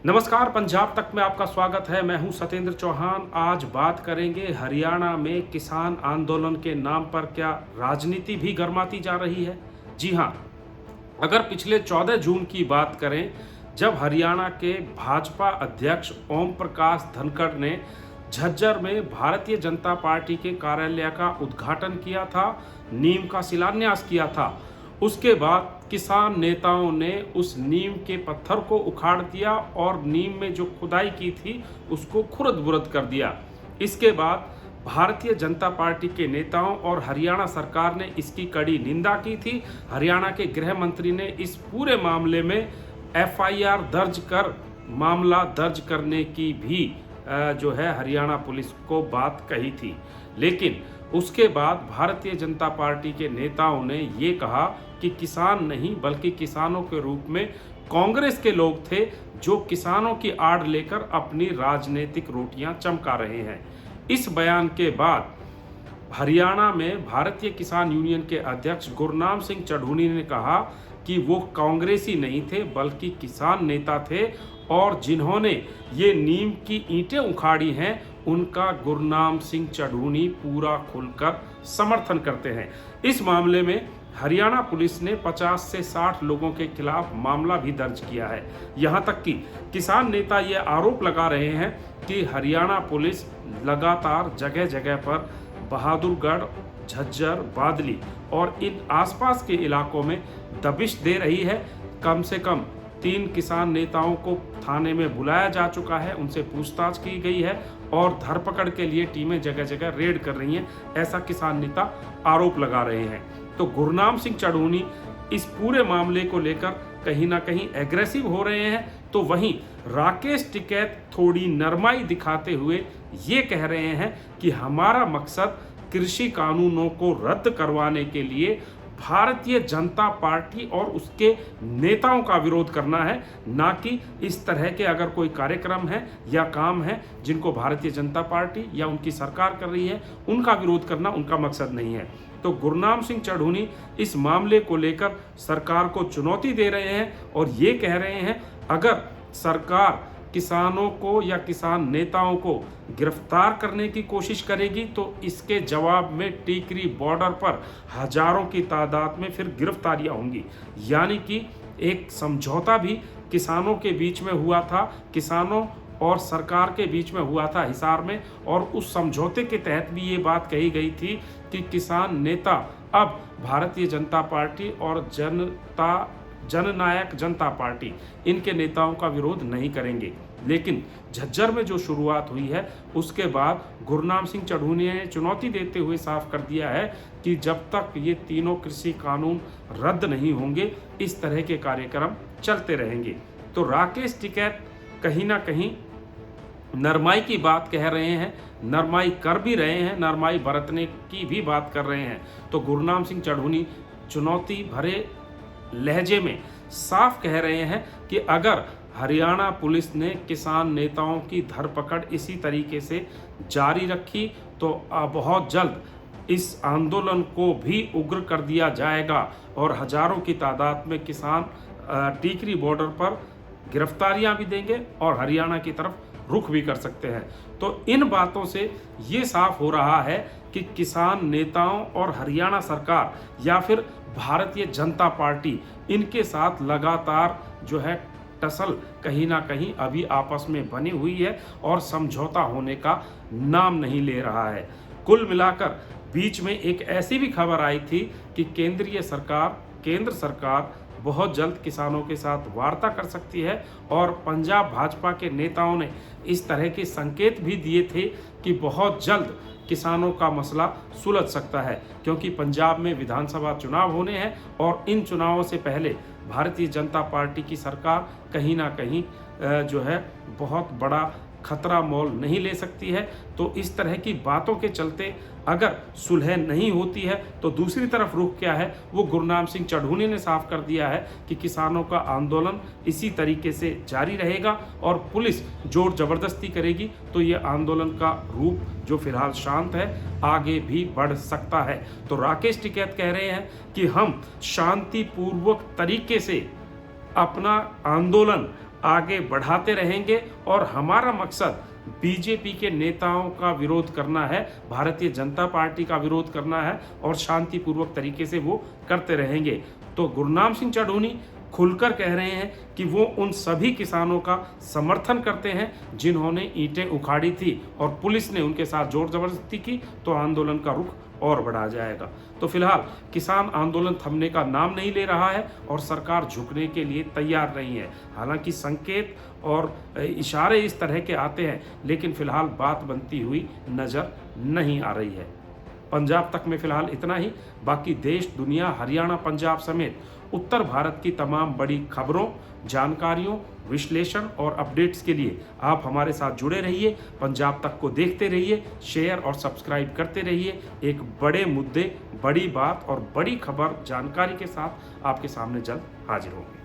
नमस्कार, पंजाब तक में आपका स्वागत है। मैं हूं सत्येंद्र चौहान। आज बात करेंगे हरियाणा में किसान आंदोलन के नाम पर क्या राजनीति भी गरमाती जा रही है। जी हां, अगर पिछले 14 जून की बात करें, जब हरियाणा के भाजपा अध्यक्ष ओम प्रकाश धनखड़ ने झज्जर में भारतीय जनता पार्टी के कार्यालय का उद्घाटन किया था, नींव का शिलान्यास किया था, उसके बाद किसान नेताओं ने उस नींव के पत्थर को उखाड़ दिया और नींव में जो खुदाई की थी उसको खुरद बुरद कर दिया। इसके बाद भारतीय जनता पार्टी के नेताओं और हरियाणा सरकार ने इसकी कड़ी निंदा की थी। हरियाणा के गृह मंत्री ने इस पूरे मामले में एफआईआर दर्ज कर मामला दर्ज करने की भी जो है हरियाणा पुलिस को बात कही थी। लेकिन उसके बाद भारतीय जनता पार्टी के नेताओं ने ये कहा कि किसान नहीं बल्कि किसानों के रूप में कांग्रेस के लोग थे जो किसानों की आड़ लेकर अपनी राजनीतिक रोटियां चमका रहे हैं। इस बयान के बाद हरियाणा में भारतीय किसान यूनियन के अध्यक्ष गुरनाम सिंह चढ़ूनी ने कहा कि वो कांग्रेसी नहीं थे बल्कि किसान नेता थे और जिन्होंने ये नीम की ईंटें उखाड़ी हैं उनका गुरनाम सिंह चढ़ूनी पूरा खुलकर समर्थन करते हैं। इस मामले में हरियाणा पुलिस ने 50 से 60 लोगों के खिलाफ मामला भी दर्ज किया है। यहाँ तक कि किसान नेता ये आरोप लगा रहे हैं कि हरियाणा पुलिस लगातार जगह जगह पर बहादुरगढ़, झज्जर, बादली और इन आसपास के इलाकों में दबिश दे रही है। कम से कम 3 किसान नेताओं को थाने में बुलाया जा चुका है, उनसे पूछताछ की गई है और धरपकड़ के लिए टीमें जगह जगह रेड कर रही हैं, ऐसा किसान नेता आरोप लगा रहे हैं। तो गुरनाम सिंह चढ़ूनी इस पूरे मामले को लेकर कहीं ना कहीं एग्रेसिव हो रहे हैं, तो वहीं राकेश टिकैत थोड़ी नरमाई दिखाते हुए ये कह रहे हैं कि हमारा मकसद कृषि कानूनों को रद्द करवाने के लिए भारतीय जनता पार्टी और उसके नेताओं का विरोध करना है, ना कि इस तरह के अगर कोई कार्यक्रम है या काम है जिनको भारतीय जनता पार्टी या उनकी सरकार कर रही है उनका विरोध करना उनका मकसद नहीं है। तो गुरनाम सिंह चढ़ूनी इस मामले को लेकर सरकार को चुनौती दे रहे हैं और ये कह रहे हैं अगर सरकार किसानों को या किसान नेताओं को गिरफ्तार करने की कोशिश करेगी तो इसके जवाब में टीकरी बॉर्डर पर हजारों की तादाद में फिर गिरफ्तारियां होंगी। यानी कि एक समझौता भी किसानों के बीच में हुआ था, किसानों और सरकार के बीच में हुआ था हिसार में, और उस समझौते के तहत भी ये बात कही गई थी कि किसान नेता अब भारतीय जनता पार्टी और जननायक जनता पार्टी इनके नेताओं का विरोध नहीं करेंगे। लेकिन झज्जर में जो शुरुआत हुई है उसके बाद गुरनाम सिंह चढ़ूनी ने चुनौती देते हुए साफ कर दिया है कि जब तक ये तीनों कृषि कानून रद्द नहीं होंगे इस तरह के कार्यक्रम चलते रहेंगे। तो राकेश टिकैत कहीं ना कहीं नरमाई की बात कह रहे हैं, नरमाई कर भी रहे हैं, नरमाई बरतने की भी बात कर रहे हैं। तो गुरनाम सिंह चढ़ूनी चुनौती भरे लहजे में साफ कह रहे हैं कि अगर हरियाणा पुलिस ने किसान नेताओं की धरपकड़ इसी तरीके से जारी रखी तो बहुत जल्द इस आंदोलन को भी उग्र कर दिया जाएगा और हजारों की तादाद में किसान टीकरी बॉर्डर पर गिरफ्तारियां भी देंगे और हरियाणा की तरफ रुख भी कर सकते हैं। तो इन बातों से ये साफ हो रहा है कि किसान नेताओं और हरियाणा सरकार या फिर भारतीय जनता पार्टी इनके साथ लगातार जो है टसल कहीं ना कहीं अभी आपस में बनी हुई है और समझौता होने का नाम नहीं ले रहा है। कुल मिलाकर बीच में एक ऐसी भी खबर आई थी कि केंद्र सरकार बहुत जल्द किसानों के साथ वार्ता कर सकती है और पंजाब भाजपा के नेताओं ने इस तरह के संकेत भी दिए थे कि बहुत जल्द किसानों का मसला सुलझ सकता है, क्योंकि पंजाब में विधानसभा चुनाव होने हैं और इन चुनावों से पहले भारतीय जनता पार्टी की सरकार कहीं ना कहीं जो है बहुत बड़ा खतरा मोल नहीं ले सकती है। तो इस तरह की बातों के चलते अगर सुलह नहीं होती है तो दूसरी तरफ रुख क्या है वो गुरनाम सिंह चढ़ूनी ने साफ कर दिया है कि किसानों का आंदोलन इसी तरीके से जारी रहेगा और पुलिस जोर जबरदस्ती करेगी तो ये आंदोलन का रूप जो फिलहाल शांत है आगे भी बढ़ सकता है। तो राकेश टिकैत कह रहे हैं कि हम शांतिपूर्वक तरीके से अपना आंदोलन आगे बढ़ाते रहेंगे और हमारा मकसद बीजेपी के नेताओं का विरोध करना है, भारतीय जनता पार्टी का विरोध करना है और शांतिपूर्वक तरीके से वो करते रहेंगे। तो गुरनाम सिंह चढ़ूनी खुलकर कह रहे हैं कि वो उन सभी किसानों का समर्थन करते हैं जिन्होंने ईंटें उखाड़ी थी और पुलिस ने उनके साथ जोर जबरदस्ती की, तो आंदोलन का रुख और बढ़ा जाएगा। तो फिलहाल किसान आंदोलन थमने का नाम नहीं ले रहा है और सरकार झुकने के लिए तैयार नहीं है। हालांकि संकेत और इशारे इस तरह के आते हैं, लेकिन फिलहाल बात बनती हुई नजर नहीं आ रही है। पंजाब तक में फिलहाल इतना ही। बाकी देश, दुनिया, हरियाणा, पंजाब समेत उत्तर भारत की तमाम बड़ी खबरों, जानकारियों, विश्लेषण और अपडेट्स के लिए आप हमारे साथ जुड़े रहिए। पंजाब तक को देखते रहिए, शेयर और सब्सक्राइब करते रहिए। एक बड़े मुद्दे, बड़ी बात और बड़ी खबर, जानकारी के साथ आपके सामने जल्द हाजिर होंगे।